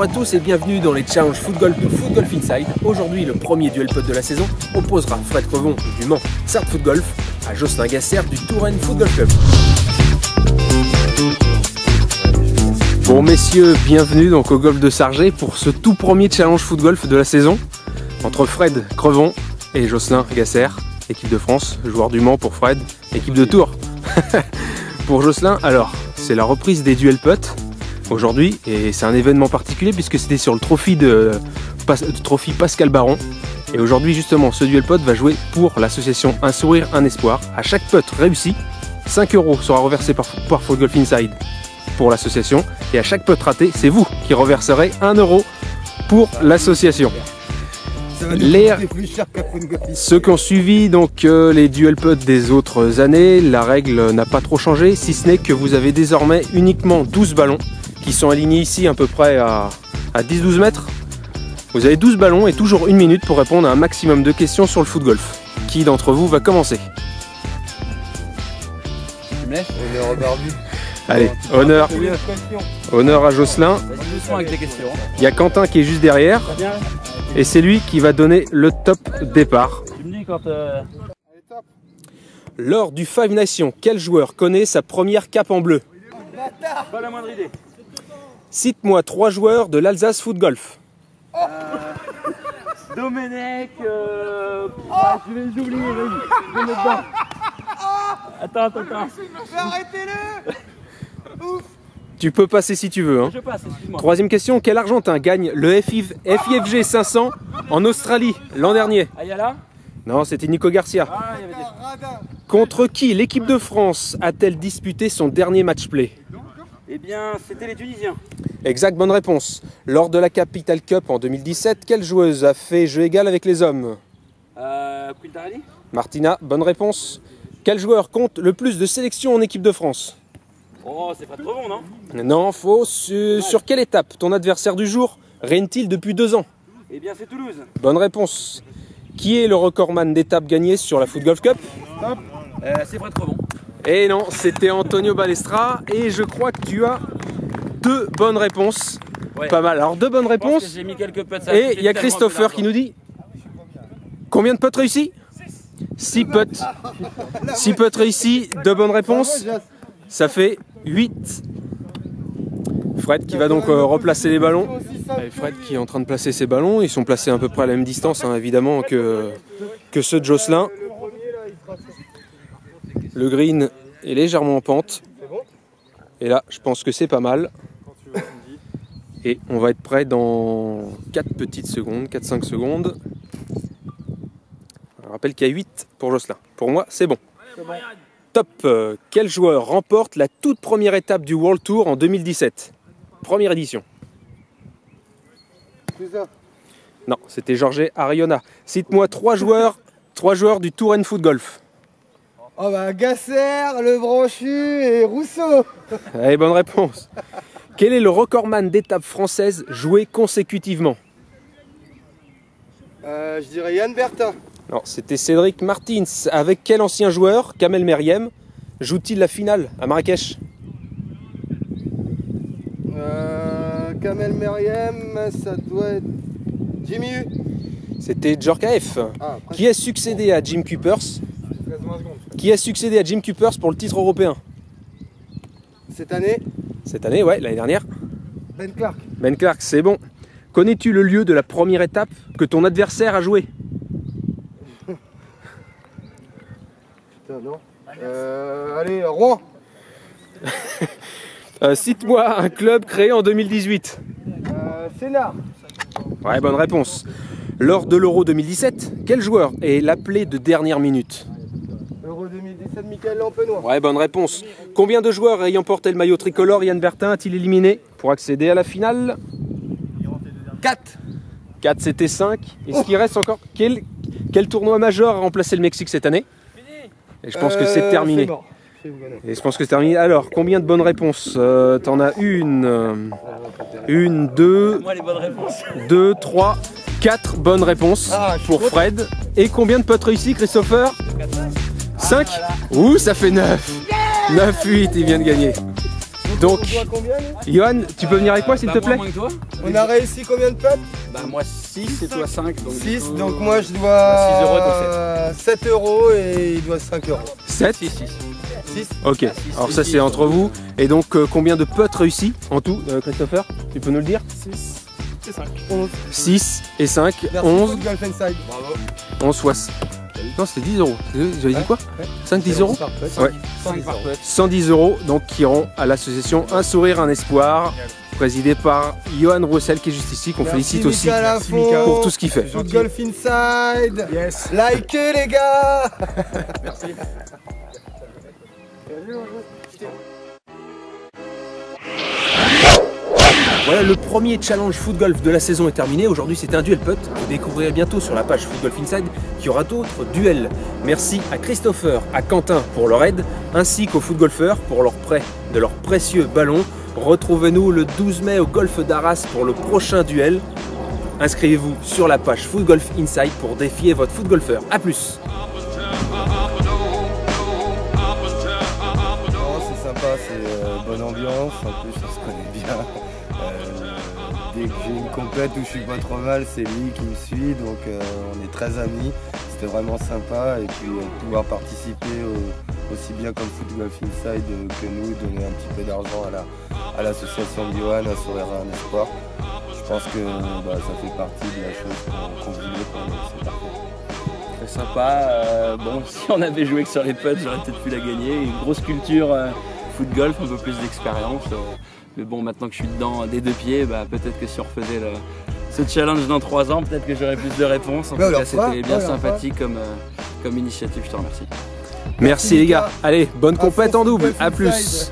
Bonjour à tous et bienvenue dans les challenges Foot Golf de Foot Golf Inside. Aujourd'hui, le premier duel putt de la saison opposera Fred Crevon du Mans Sarthe Foot Golf à Jocelyn Gasser du Touraine Foot Golf Club. Bon messieurs, bienvenue donc au golf de Sargé pour ce tout premier challenge Foot Golf de la saison entre Fred Crevon et Jocelyn Gasser, équipe de France, joueur du Mans pour Fred, équipe de Tours pour Jocelyn. Alors, c'est la reprise des duels putt aujourd'hui et c'est un événement particulier puisque c'était sur le trophée Pascal Baron. Et aujourd'hui justement, ce duel putt va jouer pour l'association Un Sourire, Un Espoir. À chaque putt réussi, 5 € sera reversé par Foot Golf Inside pour l'association. Et à chaque putt raté, c'est vous qui reverserez 1 € pour l'association. Ceux qui ont suivi donc les duel putt des autres années, la règle n'a pas trop changé, si ce n'est que vous avez désormais uniquement 12 ballons qui sont alignés ici à peu près à 10-12 mètres. Vous avez 12 ballons et toujours 1 minute pour répondre à un maximum de questions sur le foot golf. Qui d'entre vous va commencer? Honneur au barbu. Allez, honneur à Jocelyn. Il y a Quentin qui est juste derrière. Et c'est lui qui va donner le top départ. Lors du Five Nations, quel joueur connaît sa première cape en bleu? Pas la moindre idée. Cite-moi 3 joueurs de l'Alsace Foot Golf. Domenech, je vais les oublier, vas-y, je vais mettre dedans. Attends. Arrêtez-le. Ouf. Tu peux passer si tu veux. Hein. Je passe, excuse-moi. Troisième question, quel Argentin gagne le FIFG 500 en Australie l'an dernier? Ayala? Non, c'était Nico Garcia. Ah, il y avait des... Contre qui l'équipe de France a-t-elle disputé son dernier match-play? Eh bien, c'était les Tunisiens. Exact, bonne réponse. Lors de la Capital Cup en 2017, quelle joueuse a fait jeu égal avec les hommes? Quintarelli? Martina, bonne réponse. Quel joueur compte le plus de sélections en équipe de France? Oh, c'est pas trop bon, non? Non, faux. Sur quelle étape ton adversaire du jour règne-t-il depuis 2 ans? Eh bien, c'est Toulouse. Bonne réponse. Qui est le recordman d'étapes gagnées sur la Foot Golf Cup? C'est Fred Crevon. Et non, c'était Antonio Balestra. Et je crois que tu as 2 bonnes réponses. Ouais. Pas mal. Alors 2 bonnes réponses. J'ai mis quelques putts. Et il y a Christopher qui nous dit combien de putts réussis? 6 putts. 6 putts réussis, 2 bonnes réponses. Ça fait 8. Fred qui va donc replacer les ballons. Et Fred qui est en train de placer ses ballons. Ils sont placés à peu près à la même distance, hein, évidemment, que ceux de Jocelyn. Le green est légèrement en pente. Et là, je pense que c'est pas mal. Et on va être prêt dans 4 petites secondes, 4-5 secondes. Je rappelle qu'il y a 8 pour Jocelyn. Pour moi, c'est bon. Top. Quel joueur remporte la toute première étape du World Tour en 2017? Première édition. Non, c'était Jorge Ariona. Cite-moi 3 joueurs du Touraine Foot Golf. Oh bah Gasser, Le Branchu et Rousseau. Allez, bonne réponse. Quel est le recordman d'étapes françaises jouées consécutivement? Je dirais Yann Bertin. Non, c'était Cédric Martins. Avec quel ancien joueur, Kamel Meriem, joue-t-il la finale à Marrakech? Kamel Meriem, ça doit être Jimmy U. C'était Djorkaeff. Qui a succédé à Jim Coopers? Qui a succédé à Jim Coopers pour le titre européen? Cette année? Cette année, ouais, l'année dernière. Ben Clark. Ben Clark, c'est bon. Connais-tu le lieu de la première étape que ton adversaire a joué? Putain, non. Allez, Rouen. Cite-moi un club créé en 2018. Sénart. Ouais, bonne réponse. Lors de l'Euro 2017, quel joueur est l'appelé de dernière minute? Euro 2017, Michael Lampenois. Ouais, bonne réponse. Combien de joueurs ayant porté le maillot tricolore Yann Bertin a-t-il éliminé pour accéder à la finale? 4. 4, c'était 5. Est-ce qu'il reste encore? Quel tournoi majeur a remplacé le Mexique cette année? Et je pense que c'est terminé. Et je pense que c'est terminé. Alors, combien de bonnes réponses? T'en as une, 2, Moi, les bonnes réponses. 2, 3, 4 bonnes réponses pour Fred. Et combien de potes réussis, Christopher? 5. Ouh, ça fait 9. 9-8, il vient de gagner. Donc, On doit combien nous Johan, tu peux venir avec moi s'il te plaît? Moins que toi. On a réussi combien de putts? Bah moi 6 et toi 5. 6, donc moi je dois 6 euros, 7 euros et il doit 5 euros. 7? 6. 6. Ok, alors ça c'est entre vous. Et donc combien de putts réussis en tout, Christopher? Tu peux nous le dire? 6 et 5. 6 et 5, Merci 11, Foot Golf Inside. Bravo. 11, 60. Non, c'était 10 euros. J'avais dit quoi? Ouais. 5, 10 euros? Par putt. Ouais. 5 par putt. 110 euros donc qui iront à l'association Un Sourire, Un Espoir, présidée par Johan Roussel qui est juste ici, qu'on Merci félicite aussi Mika Lafont. pour tout ce qu'il fait. Foot Golf Inside. Yes. Likez les gars. Voilà, le premier challenge foot golf de la saison est terminé. Aujourd'hui c'est un duel putt. Vous découvrirez bientôt sur la page Foot Golf Inside qu'il y aura d'autres duels. Merci à Christopher, à Quentin pour leur aide, ainsi qu'aux foot golfeurs pour leur prêt de leurs précieux ballons. Retrouvez-nous le 12 mai au golf d'Arras pour le prochain duel. Inscrivez-vous sur la page Foot Golf Inside pour défier votre foot golfeur. A plus. C'est sympa, c'est bonne ambiance, en plus on se connaît bien. Dès que j'ai une compète où je suis pas trop mal, c'est lui qui me suit, donc on est très amis. C'était vraiment sympa et puis pouvoir participer aussi bien comme Foot Golf Inside que nous, donner un petit peu d'argent à l'association de Johan, Un Sourire, Un Espoir. Je pense que ça fait partie de la chose qu'on voulait pour nous, c'est parfait. Très sympa. Bon, si on avait joué que sur les putts, j'aurais peut-être pu la gagner. Une grosse culture foot golf, un peu plus d'expérience. Mais bon, maintenant que je suis dedans des deux pieds, peut-être que si on refaisait ce challenge dans 3 ans, peut-être que j'aurais plus de réponses. En tout cas, c'était bien sympathique comme initiative. Je te remercie. Merci les gars. Allez, bonne compète en double. A plus. Inside.